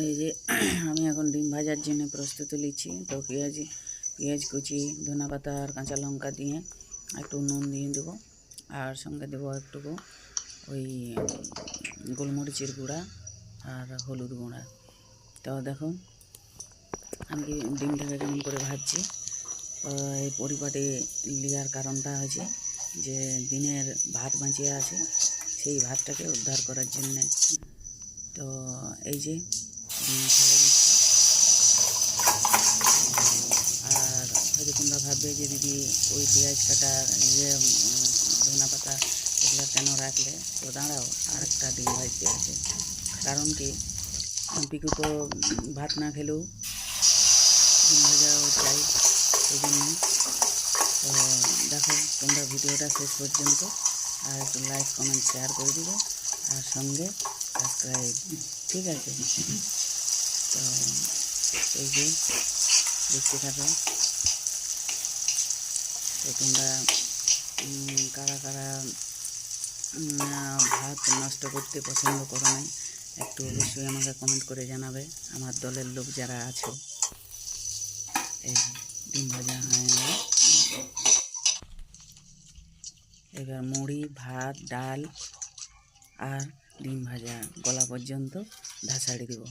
এই যে আমি এখন ডিম ভাজার জন্য প্রস্তুতি নিচ্ছি। তো পেঁয়াজ কুচি, ধনেপাতা আর কাঁচা লঙ্কা দিয়ে একটু নুন দিয়ে দেবো, আর সঙ্গে দেবো একটুকু ওই গোলমরিচের গুঁড়া আর হলুদ গুঁড়া। তো দেখো আমি ডিমটাকে কেমন করে ভাজছি। এই পরিপাটি নেওয়ার কারণটা হচ্ছে যে দিনের ভাত বাঁচিয়ে আছে, সেই ভাতটাকে উদ্ধার করার জন্যে। তো এই যে ডিম ছেড়ে দিচ্ছি। আর হয়তো তোমরা ভাববে যে দিদি ওই পেঁয়াজ কাটা ইয়ে ধনেপাতা এগুলো কেন রাখলে? তো দাঁড়াও, আর একটা ডিম ভাজতে আছে। কারণ কি, পিকু তো ভাত না খেলেও ডিম ভাজাও চাই, সেই জন্য। তো দেখো তোমরা ভিডিওটা শেষ পর্যন্ত, আর একটু লাইক কমেন্ট শেয়ার করে দিবে, আর সঙ্গে সাবস্ক্রাইব, ঠিক আছে? তো এই যে দেখতে থাকো। তো তোমরা কারা কারা ভাত নষ্ট করতে পছন্দ করো না, একটু অবশ্যই আমাকে কমেন্ট করে জানাবে, আমার দলের লোক যারা আছে। এই ডিম ভাজা হয়ে গেল, এবার মুড়ি, ভাত, ডাল আর ডিম ভাজা গলা পর্যন্ত ধাসাড়ি দেব।